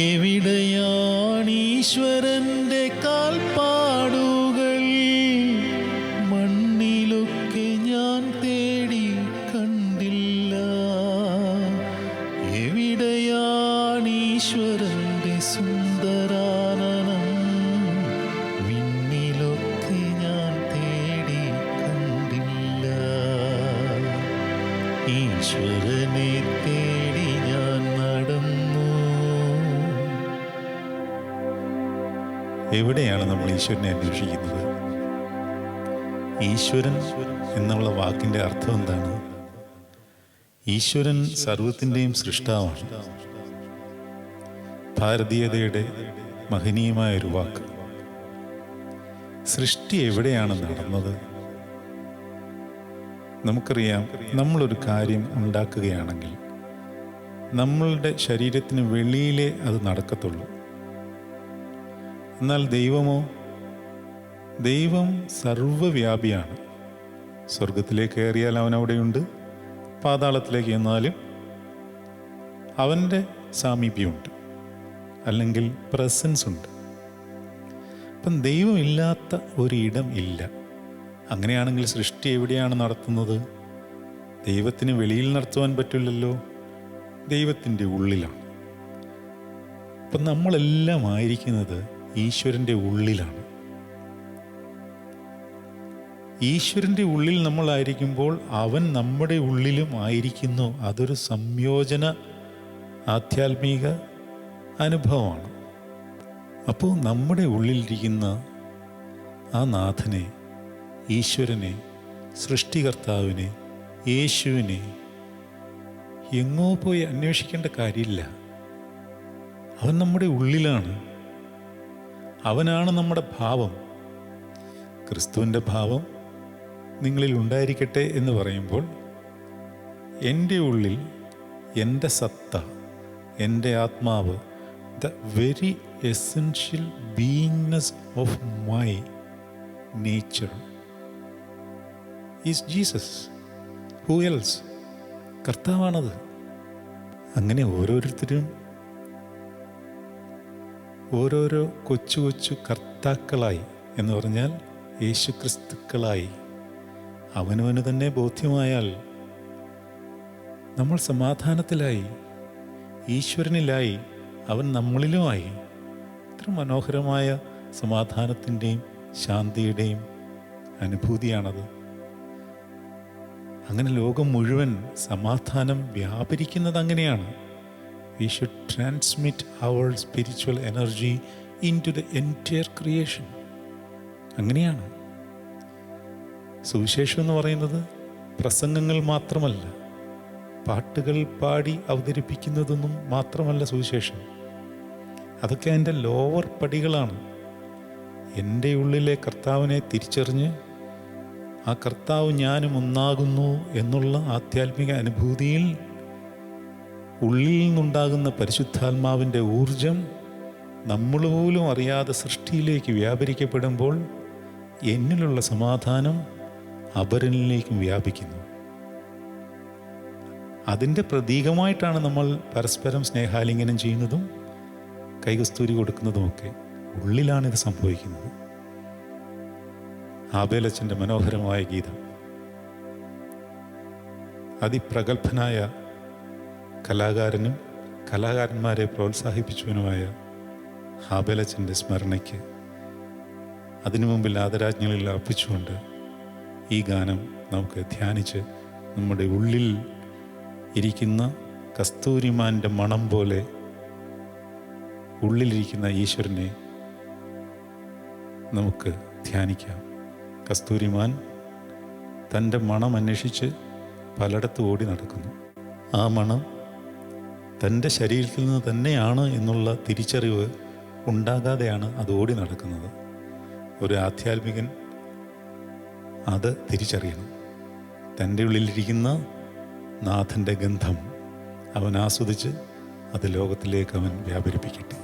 എവിടെയാണീശ്വരൻ്റെ കാൽപ്പാടുകൾ? മണ്ണിലൊക്കെ ഞാൻ തേടി കണ്ടില്ല. എവിടെയാണീശ്വരൻ്റെ സുന്ദരാനനം? വിണ്ണിലൊക്കെ ഞാൻ തേടി കണ്ടില്ല. ഈശ്വരനെ തേടി ഞാൻ നടന്നു. എവിടെയാണ് നമ്മൾ ഈശ്വരനെ അന്വേഷിക്കുന്നത്? ഈശ്വരൻ എന്നുള്ള വാക്കിൻ്റെ അർത്ഥം എന്താണ്? ഈശ്വരൻ സർവത്തിൻ്റെയും സൃഷ്ടാവാണ്. ഭാരതീയതയുടെ മഹനീയമായൊരു വാക്ക്. സൃഷ്ടി എവിടെയാണ് നടന്നത്? നമുക്കറിയാം, നമ്മളൊരു കാര്യം ഉണ്ടാക്കുകയാണെങ്കിൽ നമ്മളുടെ ശരീരത്തിന് വെളിയിലേ അത് നടക്കത്തുള്ളൂ. എന്നാൽ ദൈവമോ? ദൈവം സർവ്വവ്യാപിയാണ്. സ്വർഗത്തിലേക്ക് കയറിയാൽ അവൻ അവിടെയുണ്ട്, പാതാളത്തിലേക്ക് ചെന്നാലും അവൻ്റെ സാമീപ്യമുണ്ട്, അല്ലെങ്കിൽ പ്രസൻസ് ഉണ്ട്. അപ്പം ദൈവമില്ലാത്ത ഒരിടം ഇല്ല. അങ്ങനെയാണെങ്കിൽ സൃഷ്ടി എവിടെയാണ് നടത്തുന്നത്? ദൈവത്തിന് വെളിയിൽ നടത്തുവാൻ പറ്റില്ലല്ലോ, ദൈവത്തിൻ്റെ ഉള്ളിലാണ്. അപ്പം നമ്മളെല്ലാം ആയിരിക്കുന്നത് ഈശ്വരൻ്റെ ഉള്ളിലാണ്. ഈശ്വരൻ്റെ ഉള്ളിൽ നമ്മളായിരിക്കുമ്പോൾ അവൻ നമ്മുടെ ഉള്ളിലും ആയിരിക്കുന്നു. അതൊരു സംയോജന ആധ്യാത്മിക അനുഭവമാണ്. അപ്പോൾ നമ്മുടെ ഉള്ളിലിരിക്കുന്ന ആ നാഥനെ, ഈശ്വരനെ, സൃഷ്ടികർത്താവിനെ, യേശുവിനെ എങ്ങോ പോയി അന്വേഷിക്കേണ്ട കാര്യമില്ല. അവൻ നമ്മുടെ ഉള്ളിലാണ്. അവനാണ് നമ്മുടെ ഭാവം. ക്രിസ്തുവിൻ്റെ ഭാവം നിങ്ങളിൽ ഉണ്ടായിരിക്കട്ടെ എന്ന് പറയുമ്പോൾ എൻ്റെ ഉള്ളിൽ എൻ്റെ സത്ത, എൻ്റെ ആത്മാവ്, the very essential beingness of my nature is Jesus. Who else? കർത്താവാണത്. അങ്ങനെ ഓരോരുത്തരും ഓരോരോ കൊച്ചു കൊച്ചു കർത്താക്കളായി, എന്ന് പറഞ്ഞാൽ യേശു ക്രിസ്തുക്കളായി അവനവന് തന്നെ ബോധ്യമായാൽ നമ്മൾ സമാധാനത്തിലായി, ഈശ്വരനിലായി, അവൻ നമ്മളിലുമായി. ഇത്ര മനോഹരമായ സമാധാനത്തിൻ്റെയും ശാന്തിയുടെയും അനുഭൂതിയാണത്. അങ്ങനെ ലോകം മുഴുവൻ സമാധാനം വ്യാപരിക്കുന്നത് അങ്ങനെയാണ്. We should transmit our spiritual energy into the entire creation. അങ്ങനെയാണ്. സുവിശേഷം എന്ന് പറയുന്നത് പ്രസംഗങ്ങൾ മാത്രമല്ല, പാട്ടുകൾ പാടി അവതരിപ്പിക്കുന്നതൊന്നും മാത്രമല്ല സുവിശേഷം. അതൊക്കെ അതിൻ്റെ ലോവർ പടികളാണ്. എൻ്റെ ഉള്ളിലെ കർത്താവിനെ തിരിച്ചറിഞ്ഞ് ആ കർത്താവ് ഞാനും ഒന്നാകുന്നു എന്നുള്ള ആധ്യാത്മിക അനുഭൂതിയിൽ ഉള്ളിൽ നിന്നുണ്ടാകുന്ന പരിശുദ്ധാത്മാവിൻ്റെ ഊർജം നമ്മൾ പോലും അറിയാതെ സൃഷ്ടിയിലേക്ക് വ്യാപരിക്കപ്പെടുമ്പോൾ എന്നിലുള്ള സമാധാനം അപരനിലേക്കും വ്യാപിക്കുന്നു. അതിൻ്റെ പ്രതീകമായിട്ടാണ് നമ്മൾ പരസ്പരം സ്നേഹാലിംഗനം ചെയ്യുന്നതും കൈകസ്തൂരി കൊടുക്കുന്നതുമൊക്കെ. ഉള്ളിലാണിത് സംഭവിക്കുന്നത്. ആബേലച്ചൻ്റെ മനോഹരമായ ഗീതം, അതിപ്രഗത്ഭനായ കലാകാരനും കലാകാരന്മാരെ പ്രോത്സാഹിപ്പിച്ചവനുമായ ആബേലച്ചൻ്റെ സ്മരണയ്ക്ക് അതിനു മുമ്പിൽ ആദരാജ്ഞകളിൽ അർപ്പിച്ചുകൊണ്ട് ഈ ഗാനം നമുക്ക് ധ്യാനിച്ച് നമ്മുടെ ഉള്ളിൽ ഇരിക്കുന്ന കസ്തൂരിമാൻ്റെ മണം പോലെ ഉള്ളിലിരിക്കുന്ന ഈശ്വരനെ നമുക്ക് ധ്യാനിക്കാം. കസ്തൂരിമാൻ തൻ്റെ മണം അന്വേഷിച്ച് പലയിടത്തും ഓടി നടക്കുന്നു. ആ മണം തൻ്റെ ശരീരത്തിൽ നിന്ന് തന്നെയാണ് എന്നുള്ള തിരിച്ചറിവ് ഉണ്ടാകാതെയാണ് അത് ഓടി നടക്കുന്നത്. ഒരു ആധ്യാത്മികൻ അത് തിരിച്ചറിയണം. തൻ്റെ ഉള്ളിലിരിക്കുന്ന നാഥൻ്റെ ഗന്ധം അവൻ ആസ്വദിച്ച് അത് ലോകത്തിലേക്ക് അവൻ വ്യാപരിപ്പിക്കട്ടെ.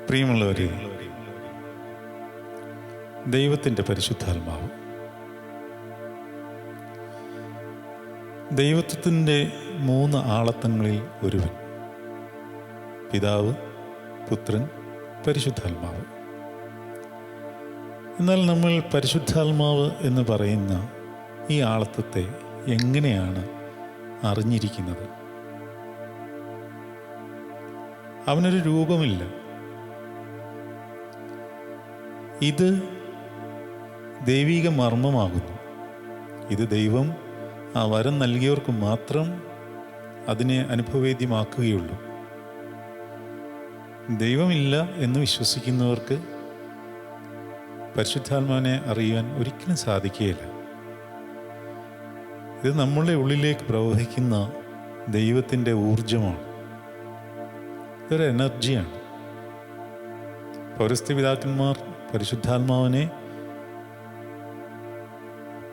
പ്രിയമുള്ളവരെ, ദൈവത്തിൻ്റെ പരിശുദ്ധാത്മാവ്, ദൈവത്വത്തിൻ്റെ 3 ആളത്വങ്ങളിൽ ഒരുവൻ, പിതാവ്, പുത്രൻ, പരിശുദ്ധാത്മാവ്. എന്നാൽ നമ്മൾ പരിശുദ്ധാത്മാവ് എന്ന് പറയുന്ന ഈ ആളത്വത്തെ എങ്ങനെയാണ് അറിഞ്ഞിരിക്കുന്നത്? അവനൊരു രൂപമില്ല. ഇത് ദൈവിക മർമ്മമാകുന്നു. ഇത് ദൈവം ആ വരം നൽകിയവർക്ക് മാത്രം അതിനെ അനുഭവവേദ്യമാക്കുകയുള്ളൂ. ദൈവമില്ല എന്ന് വിശ്വസിക്കുന്നവർക്ക് പരിശുദ്ധാത്മാവിനെ അറിയുവാൻ ഒരിക്കലും സാധിക്കുകയില്ല. ഇത് നമ്മളുടെ ഉള്ളിലേക്ക് പ്രവഹിക്കുന്ന ദൈവത്തിൻ്റെ ഊർജമാണ്. ഇതൊരു എനർജിയാണ്. പൗരസ്ത്യ പിതാക്കന്മാർ പരിശുദ്ധാത്മാവിനെ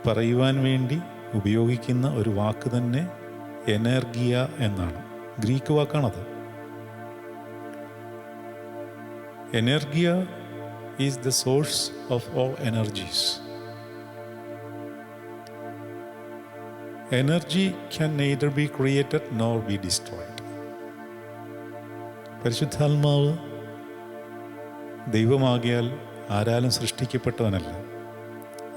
പറയുവാൻ വേണ്ടി ഉപയോഗിക്കുന്ന ഒരു വാക്ക് തന്നെ എനർഗിയ എന്നാണ്. ഗ്രീക്ക് വാക്കാണത്. Energeia is the source of all energies. Energy can neither be created nor be destroyed. പരിശുദ്ധാത്മാവ് ദൈവമാകിയാൽ ആരാലും സൃഷ്ടിക്കപ്പെട്ടവനല്ല.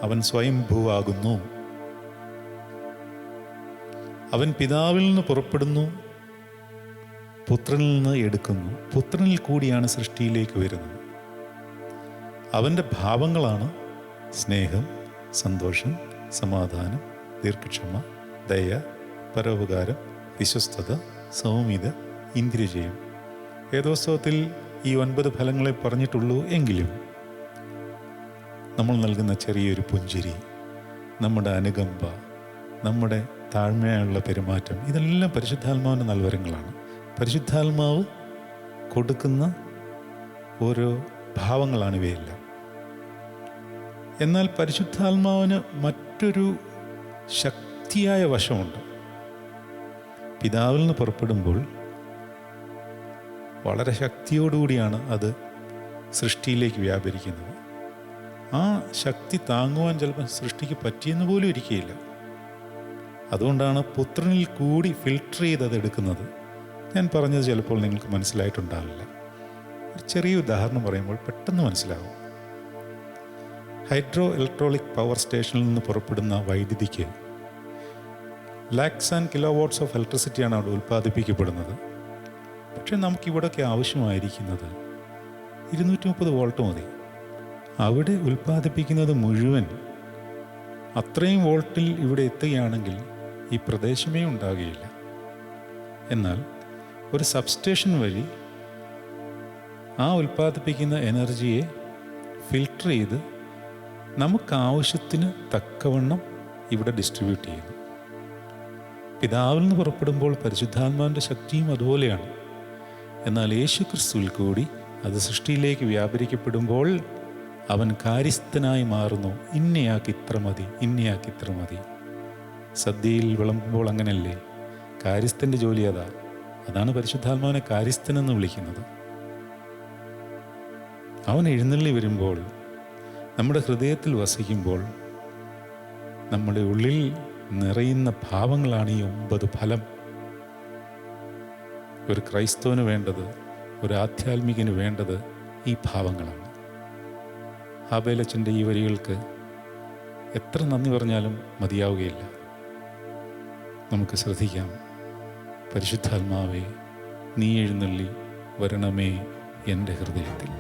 അവൻ സ്വയംഭൂവാകുന്നു. അവൻ പിതാവിൽ നിന്ന് പുറപ്പെടുന്നു, പുത്രനിൽ നിന്ന് എടുക്കുന്നു. പുത്രനിൽ കൂടിയാണ് സൃഷ്ടിയിലേക്ക് വരുന്നത്. അവൻ്റെ ഭാവങ്ങളാണ് സ്നേഹം, സന്തോഷം, സമാധാനം, ദീർഘക്ഷമ, ദയ, പരോപകാരം, വിശ്വസ്തത, സൗമ്യത, ഇന്ദ്രിയജയം. വേദോത്സവത്തിൽ ഈ 9 ഫലങ്ങളെ പറഞ്ഞിട്ടുള്ളൂ. എങ്കിലും നമ്മൾ നൽകുന്ന ചെറിയൊരു പുഞ്ചിരി, നമ്മുടെ അനുകമ്പ, നമ്മുടെ താഴ്മയുള്ള പെരുമാറ്റം, ഇതെല്ലാം പരിശുദ്ധാത്മാവിൻ്റെ നൽവരങ്ങളാണ്. പരിശുദ്ധാത്മാവ് കൊടുക്കുന്ന ഓരോ ഭാവങ്ങളാണ് ഇവയെല്ലാം. എന്നാൽ പരിശുദ്ധാത്മാവിന് മറ്റൊരു ശക്തിയായ വശമുണ്ട്. പിതാവിൽ നിന്ന് പുറപ്പെടുമ്പോൾ വളരെ ശക്തിയോടുകൂടിയാണ് അത് സൃഷ്ടിയിലേക്ക് വ്യാപരിക്കുന്നത്. ആ ശക്തി താങ്ങുവാൻ ചിലപ്പോൾ സൃഷ്ടിക്ക് പറ്റിയെന്ന് പോലും ഇരിക്കുകയില്ല. അതുകൊണ്ടാണ് പുത്രനിൽ കൂടി ഫിൽട്ടർ ചെയ്ത് അത് എടുക്കുന്നത്. ഞാൻ പറഞ്ഞത് ചിലപ്പോൾ നിങ്ങൾക്ക് മനസ്സിലായിട്ടുണ്ടാവില്ല. ഒരു ചെറിയ ഉദാഹരണം പറയുമ്പോൾ പെട്ടെന്ന് മനസ്സിലാകും. ഹൈഡ്രോ ഇലക്ട്രോണിക് പവർ സ്റ്റേഷനിൽ നിന്ന് പുറപ്പെടുന്ന വൈദ്യുതിക്ക് lakhs and kilowatts of ഇലക്ട്രിസിറ്റിയാണ് അവിടെ ഉൽപ്പാദിപ്പിക്കപ്പെടുന്നത്. പക്ഷേ നമുക്കിവിടെയൊക്കെ ആവശ്യമായിരിക്കുന്നത് 230 വോൾട്ട് മതി. അവിടെ ഉൽപ്പാദിപ്പിക്കുന്നത് മുഴുവൻ അത്രയും വോൾട്ടിൽ ഇവിടെ എത്തുകയാണെങ്കിൽ ഈ പ്രദേശമേ ഉണ്ടാകുകയില്ല. എന്നാൽ ഒരു സബ്സ്റ്റേഷൻ വഴി ആ ഉൽപ്പാദിപ്പിക്കുന്ന എനർജിയെ ഫിൽട്ടർ ചെയ്ത് നമുക്കാവശ്യത്തിന് തക്കവണ്ണം ഇവിടെ ഡിസ്ട്രിബ്യൂട്ട് ചെയ്യുന്നു. പിതാവിൽ നിന്ന് പുറപ്പെടുമ്പോൾ പരിശുദ്ധാത്മാവിൻ്റെ ശക്തിയും അതുപോലെയാണ്. എന്നാൽ യേശു ക്രിസ്തുവിൽ കൂടി അത് സൃഷ്ടിയിലേക്ക് വ്യാപരിക്കപ്പെടുമ്പോൾ അവൻ കാര്യസ്ഥനായി മാറുന്നു. ഇന്നയാൾക്ക് ഇത്ര മതി, ഇന്നയാൾക്ക് ഇത്ര മതി. സദ്യയിൽ വിളമ്പുമ്പോൾ അങ്ങനെയല്ലേ? കാര്യസ്ഥൻ്റെ ജോലി അതാണ് പരിശുദ്ധാത്മാവിനെ കാര്യസ്ഥനെന്ന് വിളിക്കുന്നത്. അവൻ എഴുന്നള്ളി വരുമ്പോൾ, നമ്മുടെ ഹൃദയത്തിൽ വസിക്കുമ്പോൾ, നമ്മുടെ ഉള്ളിൽ നിറയുന്ന ഭാവങ്ങളാണ് ഈ 9 ഫലം. ഒരു ക്രൈസ്തവന് വേണ്ടത്, ഒരു ആധ്യാത്മികന് വേണ്ടത് ഈ ഭാവങ്ങളാണ്. ഹാബേലച്ചൻ്റെ ഈ വരികൾക്ക് എത്ര നന്ദി പറഞ്ഞാലും മതിയാവുകയില്ല. നമുക്ക് ശ്രദ്ധിക്കാം. പരിശുദ്ധാത്മാവേ, നീ എഴുന്നള്ളി വരണമേ എൻ്റെ ഹൃദയത്തിൽ.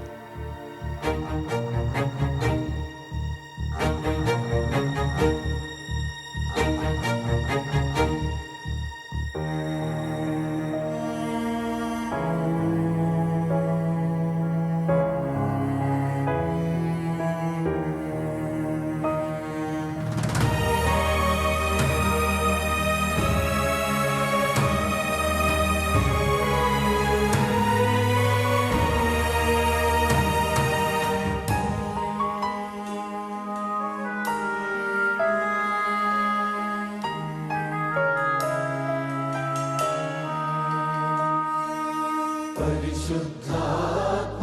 പരിശുദ്ധാത്മാവേ